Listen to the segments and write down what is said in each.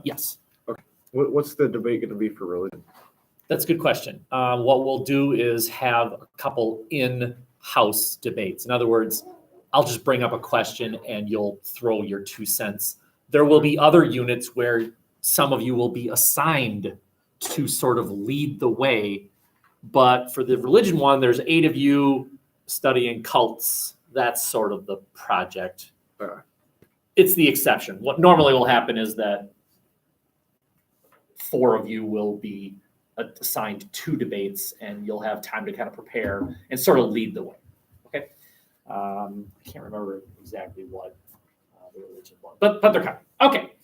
Yes. Okay. What's the debate going to be for religion? That's a good question. What we'll do is have a couple in-house debates. In other words, I'll just bring up a question and you'll throw your 2 cents. There will be other units where some of you will be assigned to sort of lead the way. But for the religion one, there's 8 of you studying cults. That's sort of the project. It's the exception. What normally will happen is that 4 of you will be assigned 2 debates, and you'll have time to kind of prepare and sort of lead the way. Okay, I can't remember exactly what the religion was, but they're coming. Okay,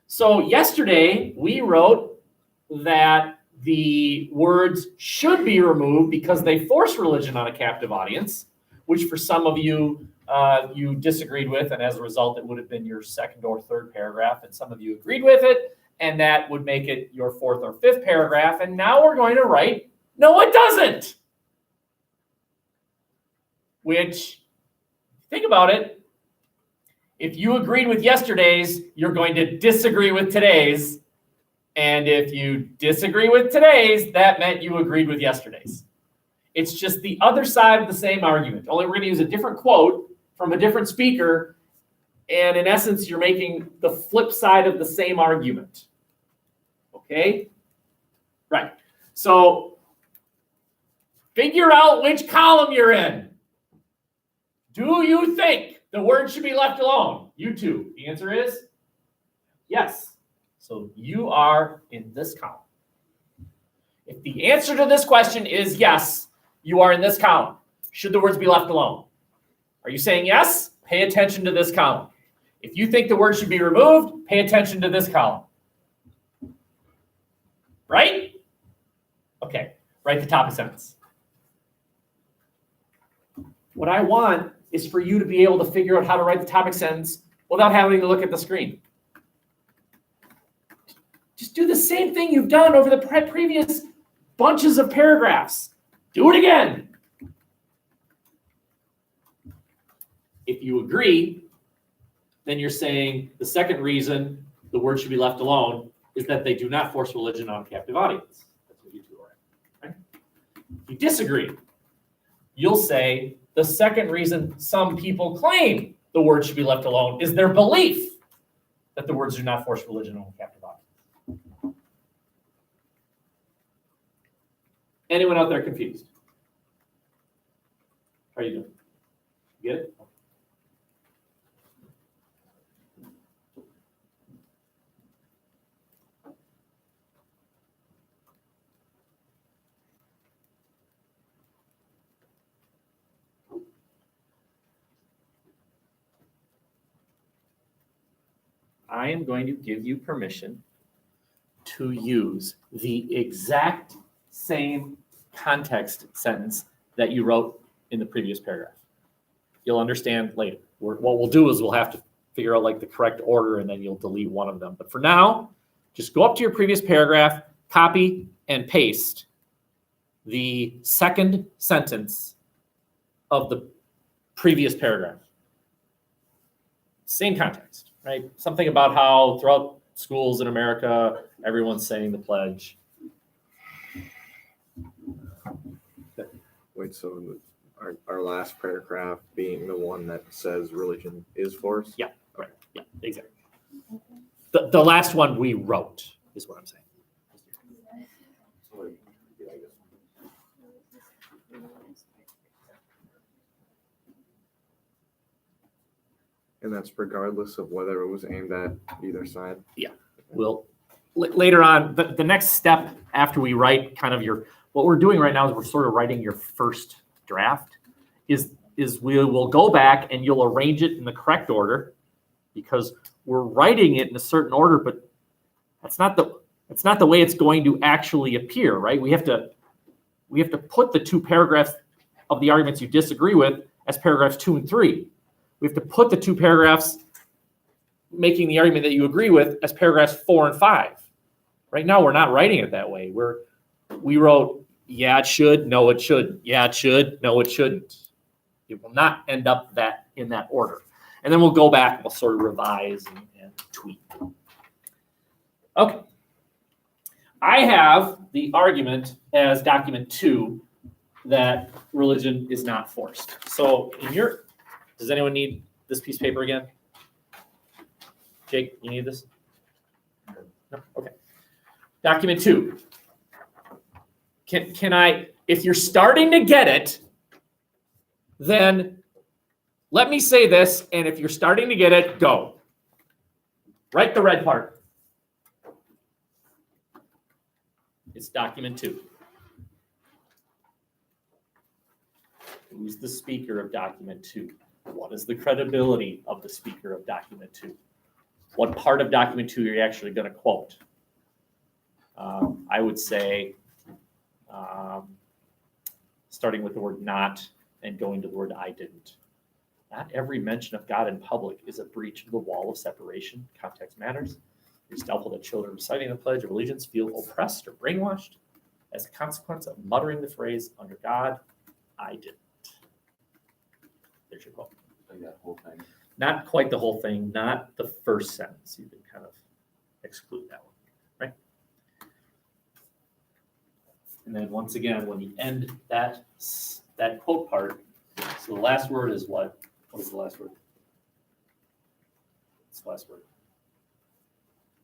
so yesterday we wrote that the words should be removed because they force religion on a captive audience, which for some of you you disagreed with, and as a result, it would have been your 2nd or 3rd paragraph, and some of you agreed with it. And that would make it your 4th or 5th paragraph. And now we're going to write, no, it doesn't. Which, think about it, if you agreed with yesterday's, you're going to disagree with today's. And if you disagree with today's, that meant you agreed with yesterday's. It's just the other side of the same argument. Only we're going to use a different quote from a different speaker. And in essence, you're making the flip side of the same argument. Okay? Right. So figure out which column you're in. Do you think the word should be left alone? You two. The answer is yes. So you are in this column. If the answer to this question is yes, you are in this column. Should the words be left alone? Are you saying yes? Pay attention to this column. If you think the word should be removed, pay attention to this column. Right? Okay, write the topic sentence. What I want is for you to be able to figure out how to write the topic sentence without having to look at the screen. Just do the same thing you've done over the previous bunches of paragraphs. Do it again. If you agree, then you're saying the second reason the word should be left alone is that they do not force religion on a captive audience. That's what you two are. Right? If you disagree, you'll say the second reason some people claim the word should be left alone is their belief that the words do not force religion on a captive audience. Anyone out there confused? How are you doing? You get it? I am going to give you permission to use the exact same context sentence that you wrote in the previous paragraph. You'll understand later. What we'll do is we'll have to figure out like the correct order and then you'll delete one of them. But for now, just go up to your previous paragraph, copy and paste the second sentence of the previous paragraph. Same context, right? Something about how throughout schools in America, everyone's saying the pledge. Wait, so our last paragraph being the one that says religion is force? Yeah, right. Yeah, exactly. The last one we wrote is what I'm saying. And that's regardless of whether it was aimed at either side? Yeah. We'll later on, the next step after we write kind of what we're doing right now is we're sort of writing your first draft is we will go back and you'll arrange it in the correct order because we're writing it in a certain order, but that's not the way it's going to actually appear, right? We have to put the 2 paragraphs of the arguments you disagree with as paragraphs 2 and 3. We have to put the 2 paragraphs making the argument that you agree with as paragraphs 4 and 5. Right now, we're not writing it that way. We wrote, yeah, it should, no, it shouldn't. Yeah, it should, no, it shouldn't. It will not end up in that order. And then we'll go back and we'll sort of revise and tweak. Okay. I have the argument as document 2 that religion is not forced. So does anyone need this piece of paper again? Jake, you need this? No? Okay. Document 2. Can I, if you're starting to get it, then let me say this, and if you're starting to get it, go. Write the red part. It's document 2. Who's the speaker of document 2? What is the credibility of the speaker of document 2? What part of document 2 are you actually going to quote? I would say starting with the word not and going to the word I didn't. Not every mention of God in public is a breach of the wall of separation. Context matters. It's doubtful that children reciting the Pledge of Allegiance feel oppressed or brainwashed as a consequence of muttering the phrase, under God, I didn't. There's your quote. Like that whole thing. Not quite the whole thing, not the first sentence. You can kind of exclude that one, right? And then once again, when you end that quote part, so the last word is what? What is the last word? What's the last word?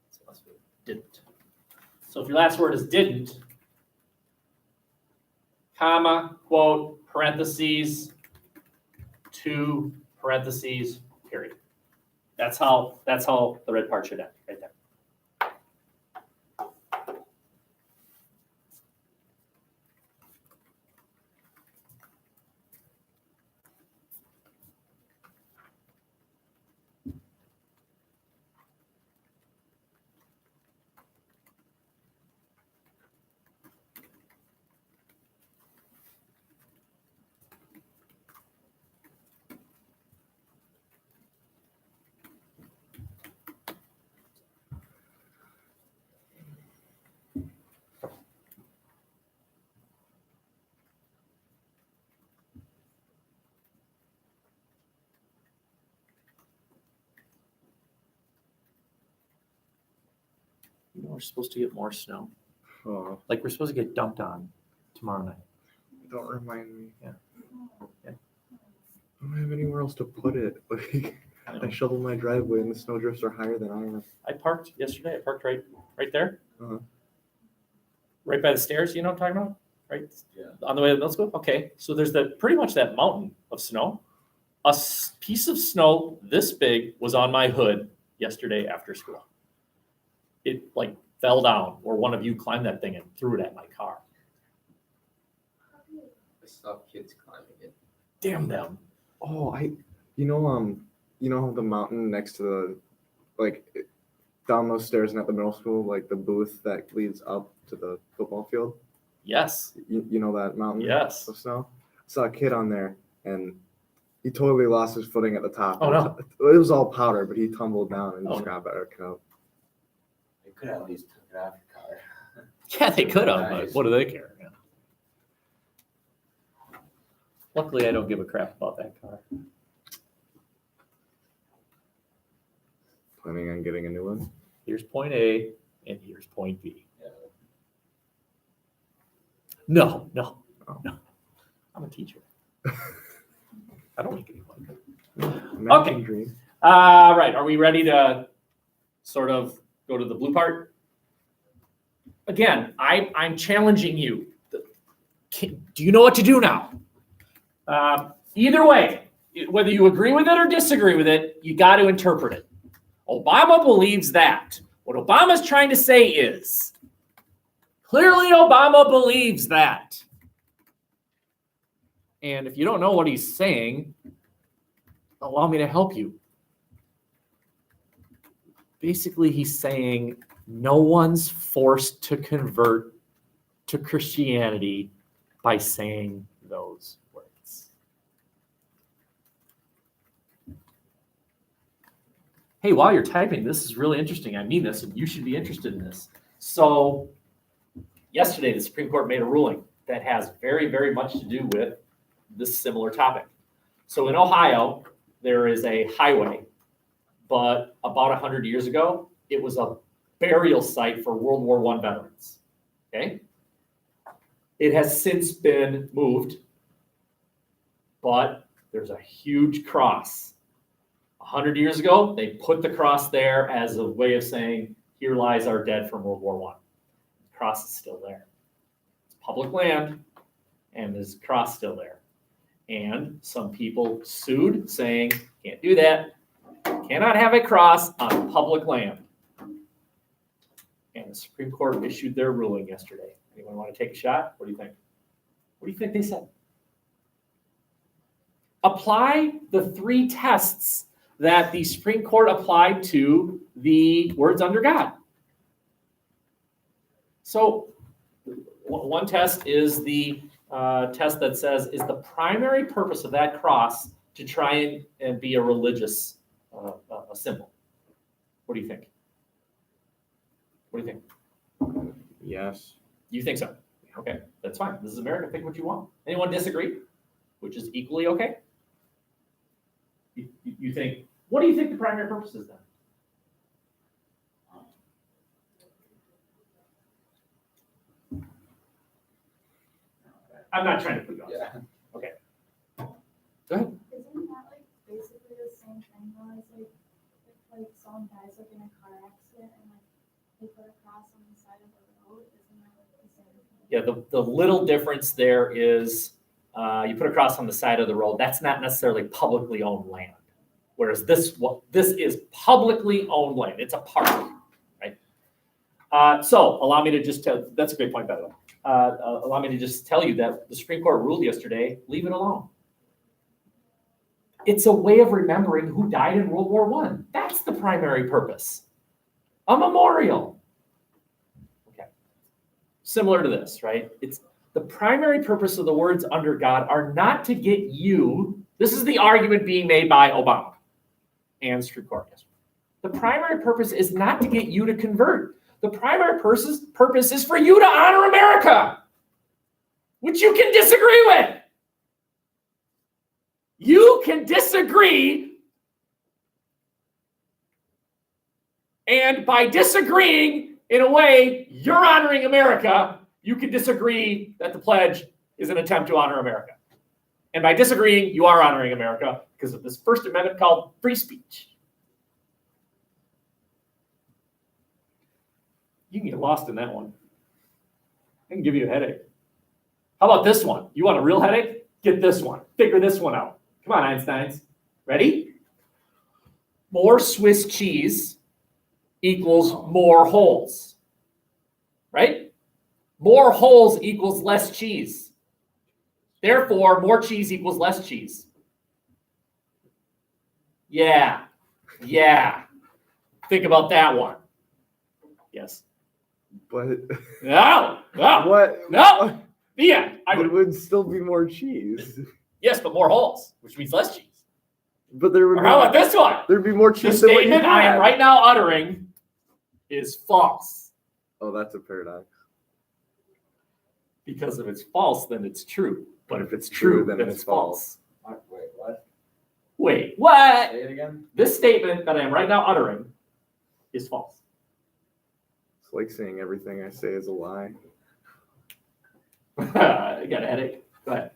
What's the last word? Didn't. So if your last word is didn't, comma, quote, parentheses, 2 parentheses, period. That's how the red part should end, right there. You know, we're supposed to get more snow. Oh, Like we're supposed to get dumped on tomorrow night. don't remind me. Yeah. I don't have anywhere else to put it. Like, I know. I shoveled my driveway and the snowdrifts are higher than I am. I parked yesterday. I parked right there, Uh-huh. right by the stairs. You know what I'm talking about? Right Yeah. on the way to middle school. Okay, so there's pretty much that mountain of snow. A piece of snow this big was on my hood yesterday after school. It like fell down, or one of you climbed that thing and threw it at my car. I saw kids climbing it. Damn them! Oh, you know the mountain next to the, like, down those stairs and at the middle school, like the booth that leads up to the football field? Yes, You know that mountain yes. of snow? I saw a kid on there and he totally lost his footing at the top. Oh, no. It was all powder, but he tumbled down and Oh, just no. got back up. They could at least took it off your car. Yeah, they could have, but Nice. what do they care? Yeah. Luckily, I don't give a crap about that car. Planning on getting a new one? Here's point A, and here's point B. Yeah. No. Oh. I'm a teacher. I don't make any money. American Okay. dream. Right. Are we ready to sort of go to the blue part? Again, I'm challenging you. Do you know what to do now? Either way, whether you agree with it or disagree with it, you got to interpret it. Obama believes that. What Obama's trying to say is, clearly Obama believes that. And if you don't know what he's saying, allow me to help you. Basically, he's saying no one's forced to convert to Christianity by saying those words. Hey, while you're typing, this is really interesting. I mean this, and you should be interested in this. So, yesterday, the Supreme Court made a ruling that has very, very much to do with this similar topic. So, in Ohio, there is a highway, but about 100 years ago, it was a burial site for World War I veterans. Okay? It has since been moved, but there's a huge cross. 100 years ago, they put the cross there as a way of saying, here lies our dead from World War I. The cross is still there. It's public land, and there's a cross still there. And some people sued, saying, can't do that. Cannot have a cross on public land. And the Supreme Court issued their ruling yesterday. Anyone want to take a shot? What do you think? What do you think they said? Apply the 3 tests that the Supreme Court applied to the words under God. So one test is the test that says, is the primary purpose of that cross to try and be a religious a symbol? What do you think? What do you think? Yes. You think so? Okay, that's fine. This is America. Think what you want. Anyone disagree? Which is equally okay. You think? What do you think the primary purpose is then? I'm not trying to put you on. Yeah. Okay. Go ahead. Isn't that like basically the same thing though as like if like someone dies like in a car accident and like they put a cross on the side of the road? Isn't that like the same thing? Yeah, the little difference there is you put a cross on the side of the road. That's not necessarily publicly owned land. Whereas this is publicly owned land. It's a park, right? So allow me to just tell, that's a great point, by the way. Allow me to just tell you that the Supreme Court ruled yesterday, leave it alone. It's a way of remembering who died in World War I. That's the primary purpose. A memorial. Okay. Similar to this, right? It's the primary purpose of the words under God are not to get you, this is the argument being made by Obama and Supreme Court yesterday. The primary purpose is not to get you to convert. The primary purpose is for you to honor America, which you can disagree with. You can disagree, and by disagreeing, in a way, you're honoring America. You can disagree that the pledge is an attempt to honor America. And by disagreeing, you are honoring America because of this First Amendment called free speech. You can get lost in that one. I can give you a headache. How about this one? You want a real headache? Get this one. Figure this one out. Come on, Einsteins. Ready? More Swiss cheese equals more holes. Right? More holes equals less cheese. Therefore, more cheese equals less cheese. Yeah. Think about that one. Yes. But No. what? No. The end. It would still be more cheese. Yes, but more holes, which means less cheese. But there would Or how about this one? there'd be more The cheese than what you statement I am had. right now uttering is false. Oh, that's a paradox. Because if it's false, then it's true. But if it's true, then it's false. Wait, what? Wait, what? Say it again? This statement that I am right now uttering is false. It's like saying everything I say is a lie. You got a headache? Go ahead.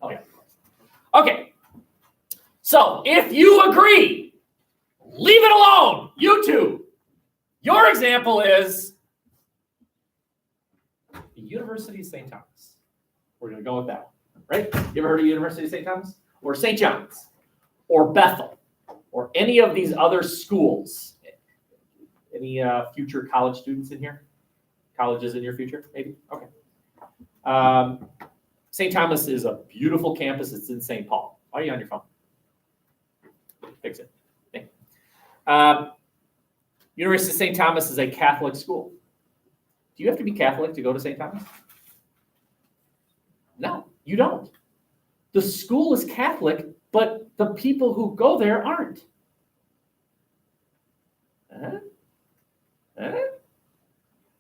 Oh, yeah. Okay. So if you agree, leave it alone. You two. Your example is the University of St. Thomas. We're going to go with that one, right? You ever heard of University of St. Thomas? Or St. John's? Or Bethel? Or any of these other schools? Any future college students in here? Colleges in your future, maybe? Okay. St. Thomas is a beautiful campus. It's in St. Paul. Why are you on your phone? Fix it. Thank you. University of St. Thomas is a Catholic school. Do you have to be Catholic to go to St. Thomas? No, you don't. The school is Catholic, but the people who go there aren't.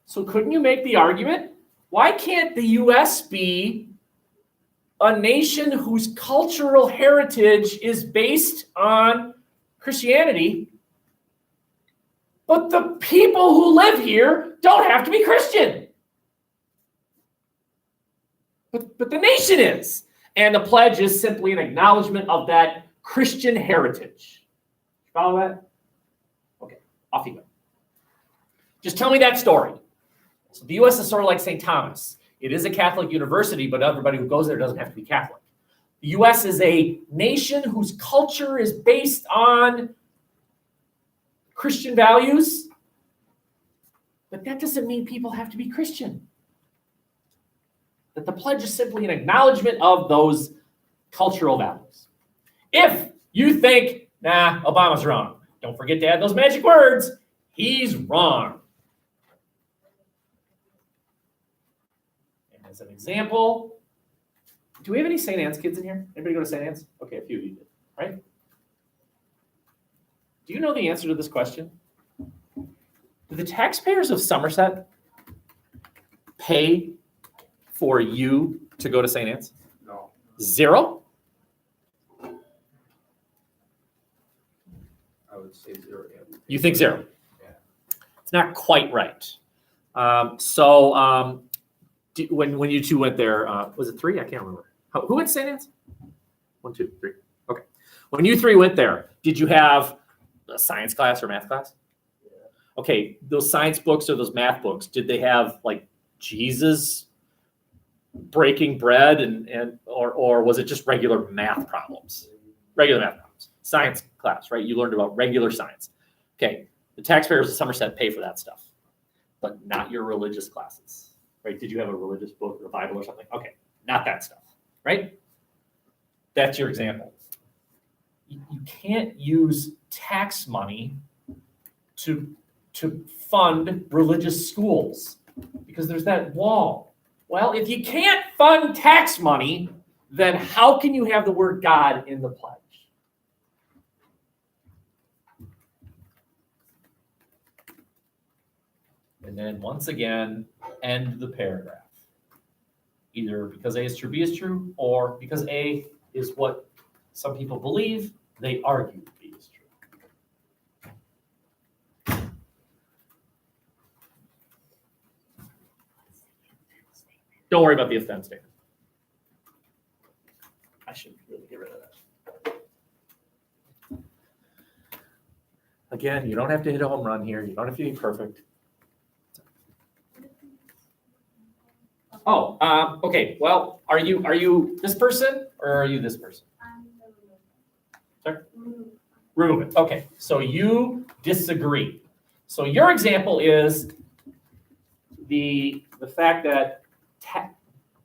So couldn't you make the argument? Why can't the U.S. be a nation whose cultural heritage is based on Christianity, But the people who live here don't have to be Christian. But the nation is. And the pledge is simply an acknowledgement of that Christian heritage. Follow that? Okay, off you go. Just tell me that story. So the U.S. is sort of like St. Thomas. It is a Catholic university, but everybody who goes there doesn't have to be Catholic. The U.S. is a nation whose culture is based on Christian values, but that doesn't mean people have to be Christian. That the pledge is simply an acknowledgement of those cultural values. If you think, nah, Obama's wrong, don't forget to add those magic words, he's wrong. And as an example, do we have any St. Anne's kids in here? Anybody go to St. Anne's? Okay, a few of you did, right? Do you know the answer to this question? Do the taxpayers of Somerset pay for you to go to St. Anne's? No. 0? I would say 0. Yeah. You think 0? Yeah. It's not quite right. When you two went there, was it 3? I can't remember. Who went to St. Anne's? 1, 2, 3. Okay. When you 3 went there, did you have a science class or math class? Yeah. Okay, those science books or those math books, did they have like Jesus breaking bread or was it just regular math problems? Regular math problems. Science class, right? You learned about regular science. Okay, the taxpayers of Somerset pay for that stuff, but not your religious classes, right? Did you have a religious book or a Bible or something? Okay, not that stuff, right? That's your example. You can't use tax money to fund religious schools because there's that wall. Well, if you can't fund tax money, then how can you have the word God in the pledge? And then once again, end the paragraph. Either because A is true, B is true, or because A is what some people believe, they argue B is true. Don't worry about the if then statement. I should really get rid of that. Again, you don't have to hit a home run here. You don't have to be perfect. Oh, okay. Well, are you this person or are you this person? Sorry? Remove it. Okay. So you disagree. So your example is the fact that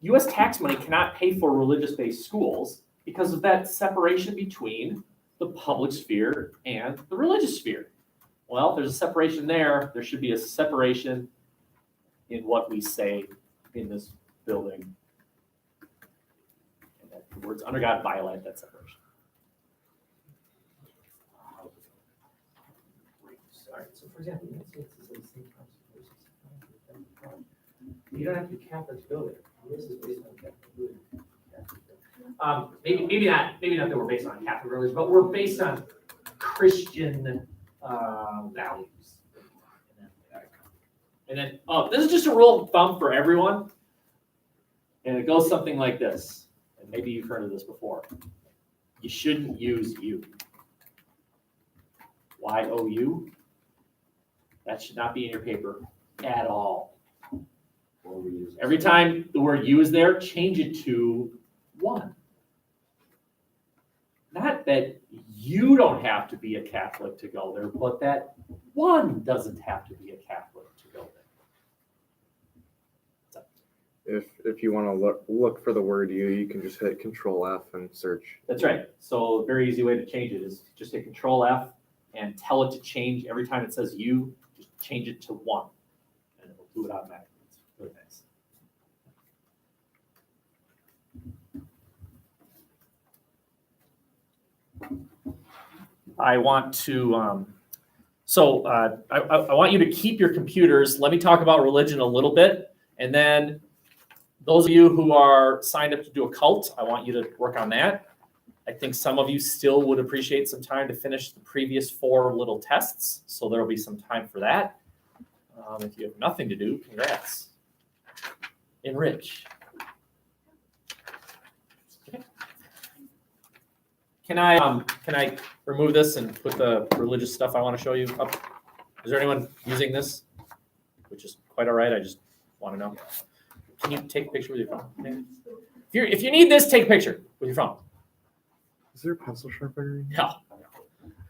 U.S. tax money cannot pay for religious-based schools because of that separation between the public sphere and the religious sphere. Well, if there's a separation there, there should be a separation in what we say in this building. And that the words under God violate that separation. All right, so for example, you don't have to be Catholic to go there. This is based on Catholic religion. Maybe not that we're based on Catholic religion, but we're based on Christian values. And then, this is just a rule of thumb for everyone. And it goes something like this. And maybe you've heard of this before. You shouldn't use you. Y-O-U. That should not be in your paper at all. Every time the word you is there, change it to one. Not that you don't have to be a Catholic to go there, but that one doesn't have to be a Catholic to go there. If you want to look for the word you can just hit Control F and search. That's right. So a very easy way to change it is just hit Control F and tell it to change every time it says you, just change it to one. And it will do it automatically. It's really nice. I want to, I want you to keep your computers. Let me talk about religion a little bit. And then those of you who are signed up to do a cult, I want you to work on that. I think some of you still would appreciate some time to finish the previous 4 little tests, so there'll be some time for that. If you have nothing to do, congrats. Enrich. Okay. Can I remove this and put the religious stuff I want to show you up? Is there anyone using this? Which is quite all right. I just want to know. Can you take a picture with your phone? Okay. If you need this, take a picture with your phone. Is there a pencil sharpener? No.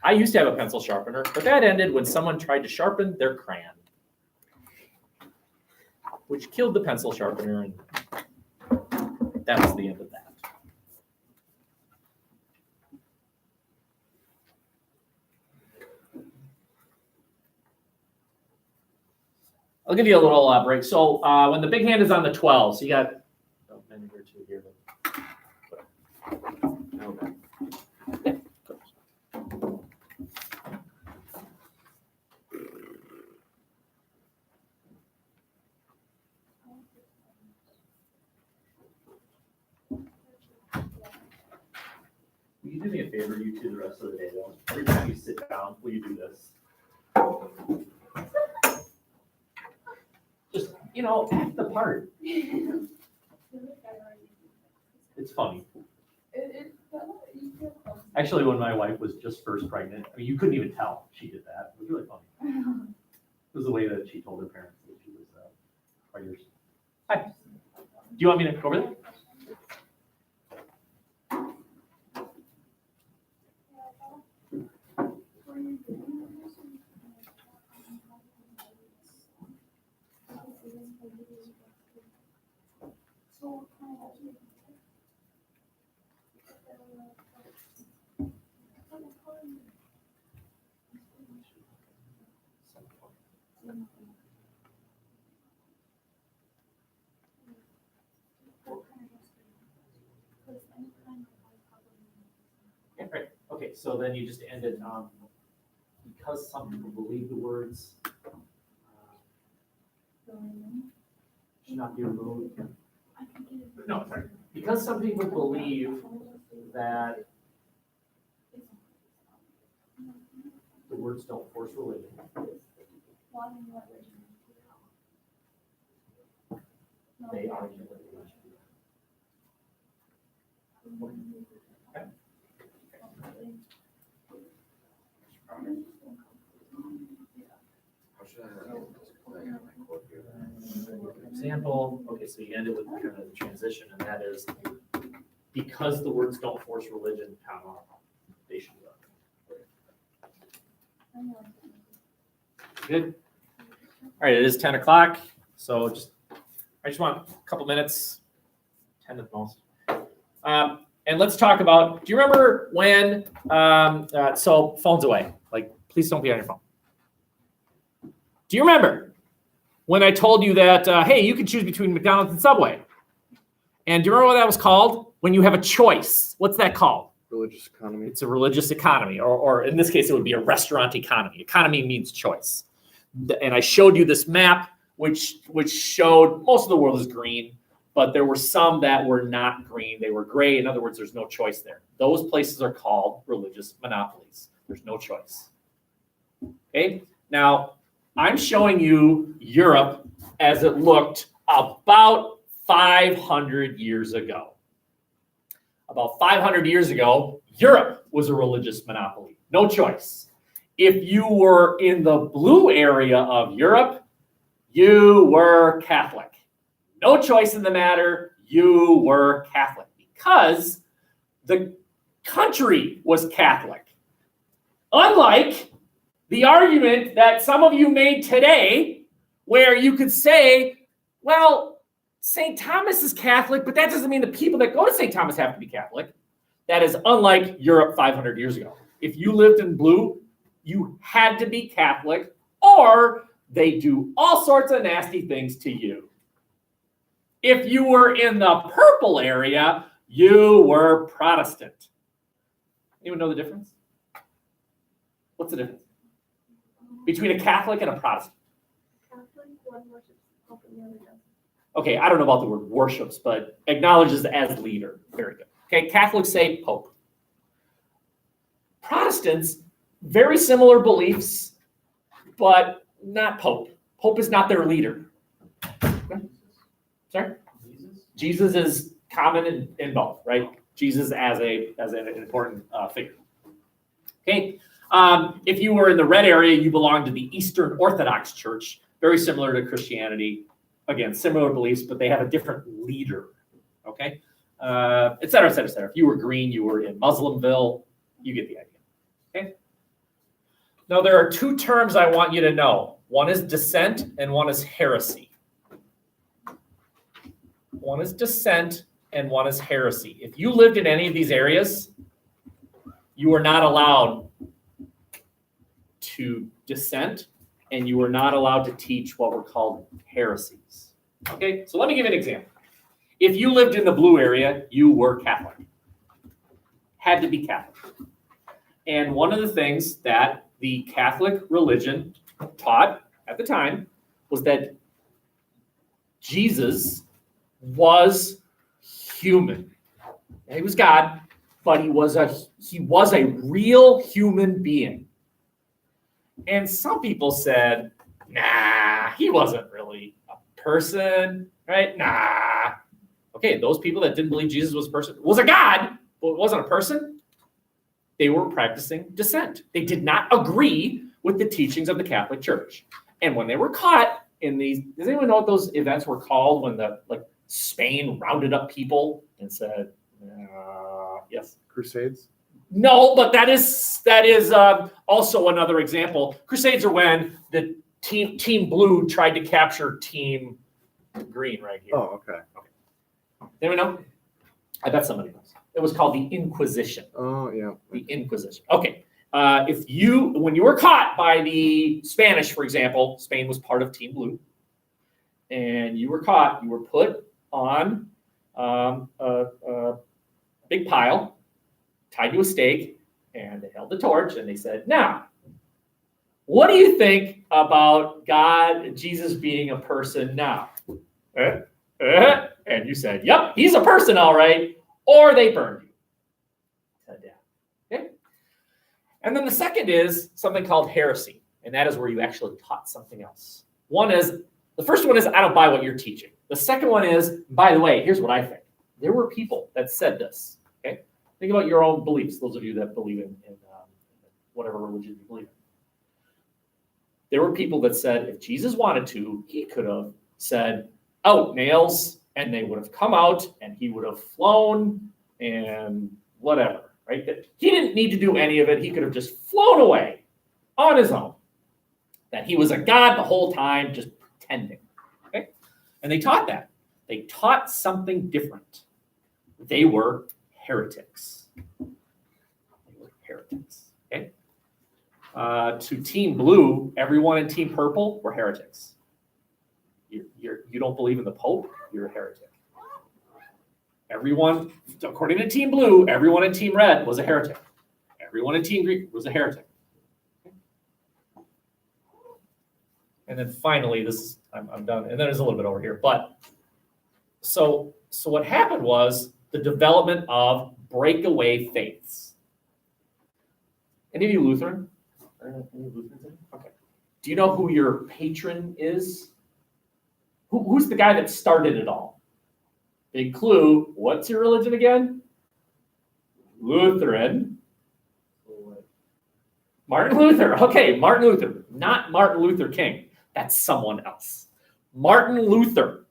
I used to have a pencil sharpener, but that ended when someone tried to sharpen their crayon, which killed the pencil sharpener, and that was the end of that. I'll give you a little break. So when the big hand is on the 12, so you got a minute or two here. Okay. Will you do me a favor, you two, the rest of the day, though? Every time you sit down, will you do this? Just, act the part. It's funny. Actually, when my wife was just first pregnant, I mean, you couldn't even tell she did that. It was really funny. It was the way that she told her parents that she was pregnant. Hi. Do you want me to go over there? Yeah, right. Okay, so then you just ended because some people believe the words should not be removed. No, sorry. Because some people believe that the words don't force religion. They are religion. Okay. Example, okay, so you ended with kind of the transition, and that is because the words don't force religion, comma, they should go. Good. All right, it is 10 o'clock, so I just want a couple minutes, 10 at the most. And let's talk about, do you remember when, so phones away, like please don't be on your phone. Do you remember when I told you that, hey, you can choose between McDonald's and Subway? And do you remember what that was called? When you have a choice. What's that called? Religious economy. It's a religious economy, or in this case, it would be a restaurant economy. Economy means choice. And I showed you this map, which showed most of the world is green, but there were some that were not green. They were gray. In other words, there's no choice there. Those places are called religious monopolies. There's no choice. Okay? Now, I'm showing you Europe as it looked about 500 years ago. About 500 years ago, Europe was a religious monopoly. No choice. If you were in the blue area of Europe, you were Catholic. No choice in the matter. You were Catholic because the country was Catholic. Unlike the argument that some of you made today, where you could say, well, St. Thomas is Catholic, but that doesn't mean the people that go to St. Thomas have to be Catholic. That is unlike Europe 500 years ago. If you lived in blue, you had to be Catholic, or they do all sorts of nasty things to you. If you were in the purple area, you were Protestant. Anyone know the difference? What's the difference between a Catholic and a Protestant? Catholic, one worships Pope and the other doesn't. Okay, I don't know about the word worships, but acknowledges as leader. Very good. Okay, Catholics say Pope. Protestants, very similar beliefs, but not Pope. Pope is not their leader. Sorry? Jesus is common in both, right? Jesus as an important figure. Okay. If you were in the red area, you belong to the Eastern Orthodox Church, very similar to Christianity. Again, similar beliefs, but they have a different leader. Okay, et cetera, et cetera, et cetera. If you were green, you were in Muslimville. You get the idea. Okay. Now there are two terms I want you to know. One is dissent and one is heresy. One is dissent and one is heresy. If you lived in any of these areas, you were not allowed to dissent, and you were not allowed to teach what were called heresies. Okay, so let me give you an example. If you lived in the blue area, you were Catholic. Had to be Catholic. And one of the things that the Catholic religion taught at the time was that Jesus was human. He was God, but he was a real human being. And some people said, nah, he wasn't really a person, right? Nah. Okay, those people that didn't believe Jesus was a person, was a God, but wasn't a person, they were practicing dissent. They did not agree with the teachings of the Catholic Church. And when they were caught in these, does anyone know what those events were called when Spain rounded up people and said, yes? Crusades? No, but that is also another example. Crusades are when the team blue tried to capture team green right here. Oh, okay. Anyone know? I bet somebody knows. It was called the Inquisition. Oh, yeah. The Inquisition. Okay. When you were caught by the Spanish, for example, Spain was part of Team Blue, and you were caught, you were put on a big pile, tied to a stake, and they held the torch, and they said, now, what do you think about Jesus being a person now? And you said, yep, he's a person, all right, or they burned you to death. Okay? And then the second is something called heresy, and that is where you actually taught something else. The first one is, I don't buy what you're teaching. The second one is, by the way, here's what I think. There were people that said this, okay? Think about your own beliefs, those of you that believe in whatever religion you believe in. There were people that said if Jesus wanted to, he could have said, out nails, and they would have come out, and he would have flown, and whatever, right? That he didn't need to do any of it. He could have just flown away on his own. That he was a God the whole time, just pretending, okay? And they taught that. They taught something different. They were heretics. Okay? To Team Blue, everyone in Team Purple were heretics. You don't believe in the Pope, you're a heretic. Everyone, according to Team Blue, everyone in Team Red was a heretic. Everyone in Team Green was a heretic. And then finally, I'm done, and then there's a little bit over here. But so what happened was the development of breakaway faiths. Any of you Lutheran? Okay. Do you know who your patron is? Who's the guy that started it all? Big clue. What's your religion again? Lutheran. Martin Luther. Okay, Martin Luther. Not Martin Luther King. That's someone else. Martin Luther.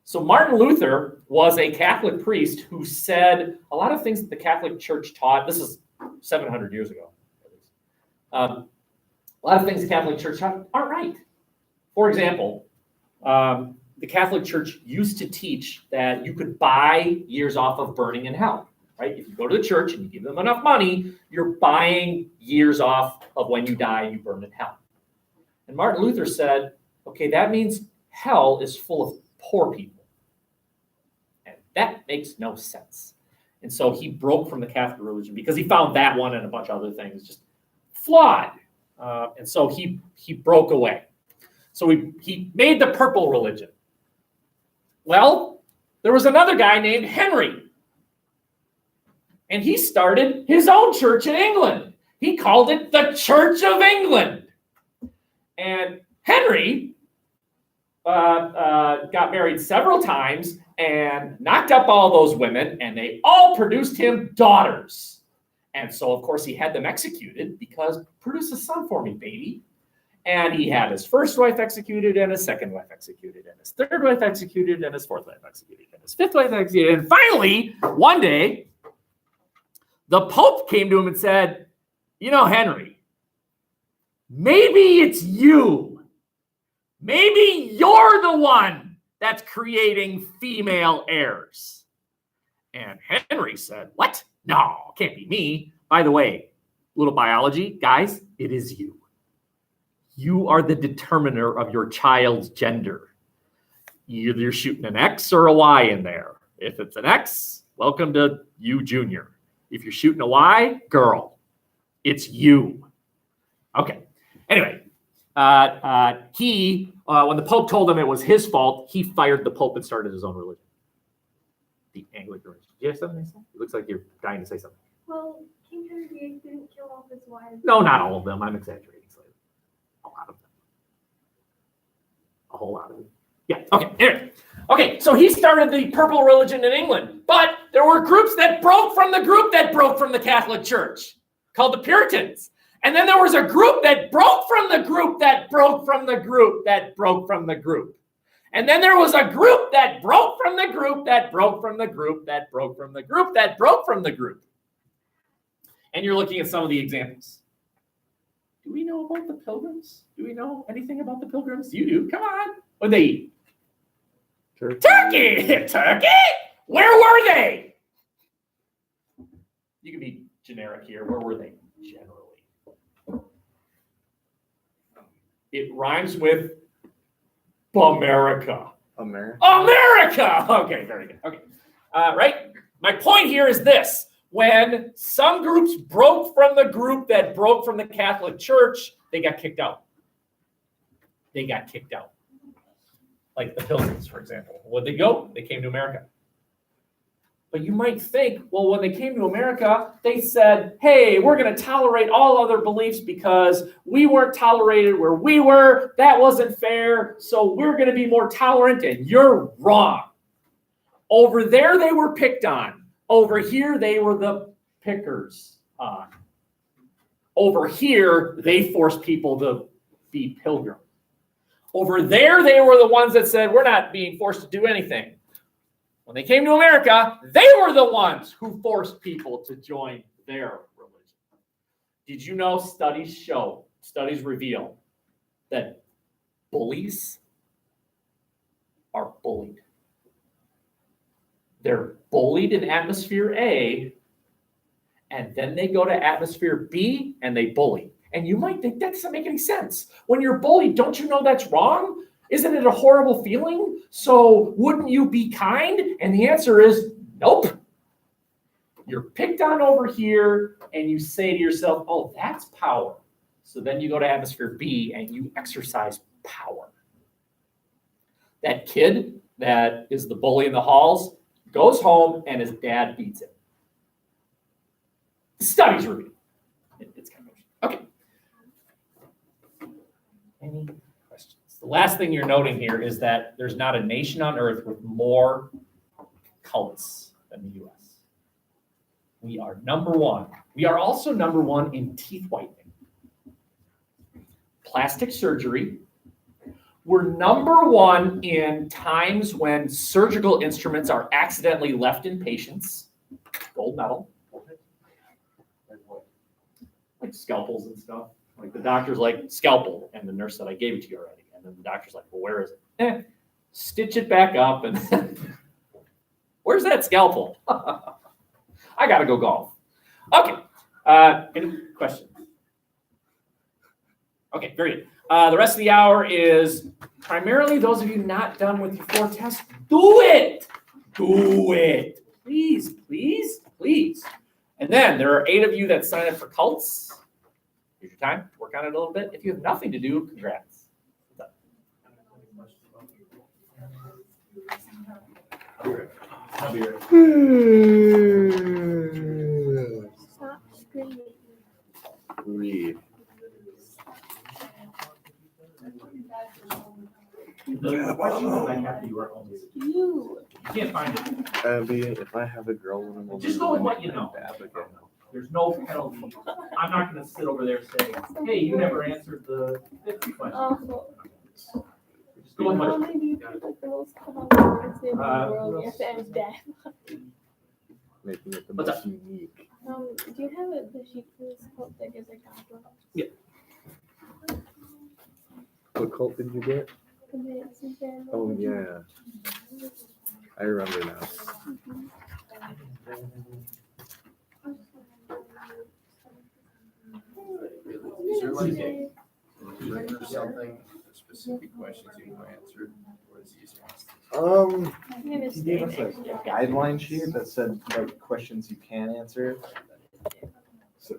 So Martin Luther was a Catholic priest who said a lot of things that the Catholic Church taught. This is 700 years ago, at least. A lot of things the Catholic Church taught aren't right. For example, the Catholic Church used to teach that you could buy years off of burning in hell, right? If you go to the church and you give them enough money, you're buying years off of when you die and you burn in hell. And Martin Luther said, okay, that means hell is full of poor people. And that makes no sense. And so he broke from the Catholic religion because he found that one and a bunch of other things just flawed. And so he broke away. So he made the purple religion. Well, there was another guy named Henry. And he started his own church in England. He called it the Church of England. And Henry got married several times and knocked up all those women, and they all produced him daughters. And so, of course, he had them executed because produce a son for me, baby. And he had his first wife executed, and his second wife executed, and his third wife executed, and his fourth wife executed, and his fifth wife executed. And finally, one day, the Pope came to him and said, you know, Henry, maybe it's you. Maybe you're the one that's creating female heirs. And Henry said, what? No, it can't be me. By the way, little biology, guys, it is you. You are the determiner of your child's gender. Either you're shooting an X or a Y in there. If it's an X, welcome to you, junior. If you're shooting a Y, girl, it's you. Okay. Anyway, when the Pope told him it was his fault, he fired the Pope and started his own religion. The Anglican religion. Do you have something to say? It looks like you're dying to say something. Well, King Henry VIII didn't kill all his wives. No, not all of them. I'm exaggerating slightly. A lot of them. A whole lot of them. Yeah. Okay. Anyway. Okay. So he started the purple religion in England, but there were groups that broke from the group that broke from the Catholic Church, called the Puritans. And then there was a group that broke from the group that broke from the group that broke from the group. And then there was a group that broke from the group that broke from the group that broke from the group that broke from the group. And you're looking at some of the examples. Do we know about the Pilgrims? Do we know anything about the Pilgrims? You do. Come on. What did they eat? Turkey. Turkey? Where were they? You can be generic here. Where were they generally? It rhymes with America. America. Okay, very good. Okay. Right? My point here is this. When some groups broke from the group that broke from the Catholic Church, they got kicked out. They got kicked out. Like the Pilgrims, for example. Where'd they go? They came to America. But you might think, well, when they came to America, they said, hey, we're going to tolerate all other beliefs because we weren't tolerated where we were. That wasn't fair. So we're going to be more tolerant. And you're wrong. Over there, they were picked on. Over here, they were the pickers on. Over here, they forced people to be pilgrims. Over there, they were the ones that said, we're not being forced to do anything. When they came to America, they were the ones who forced people to join their religion. Did you know studies reveal that bullies are bullied? They're bullied in atmosphere A, and then they go to atmosphere B and they bully. And you might think that doesn't make any sense. When you're bullied, don't you know that's wrong? Isn't it a horrible feeling? So wouldn't you be kind? And the answer is nope. You're picked on over here and you say to yourself, oh, that's power. So then you go to atmosphere B and you exercise power. That kid that is the bully in the halls goes home and his dad beats him. The studies reveal. It's kind of okay. Any questions? The last thing you're noting here is that there's not a nation on earth with more cults than the U.S. We are number one. We are also number one in teeth whitening, plastic surgery. We're number one in times when surgical instruments are accidentally left in patients. Gold medal. Like scalpels and stuff. Like the doctor's like, scalpel. And the nurse said, I gave it to you already. And then the doctor's like, well, where is it? Stitch it back up. And where's that scalpel? I got to go golf. Okay. Any questions? Okay, very good. The rest of the hour is primarily those of you not done with your 4 tests. Do it. Do it. Please, please, please. And then there are 8 of you that sign up for cults. Here's your time to work on it a little bit. If you have nothing to do, congrats. I'll be right. questions I have for you are always, You. you can't find it. That'd be if I have a girl and a woman. Just go with what you know. Abigail. There's no penalty. I'm not gonna sit over there saying, hey, you never answered the fifth question. Oh. Just go with How what. many people girls come out and say in the world? who You have to ask that. Making it the What's most unique. Do you have the sheet for this cult that gives a goblin? What cult did you get? The Manson family? Oh yeah, I remember now. Is there like a written or something, specific questions you want answered, or is it easier? I'm gonna He stay gave us next a to guideline sheet that said like questions you can answer. So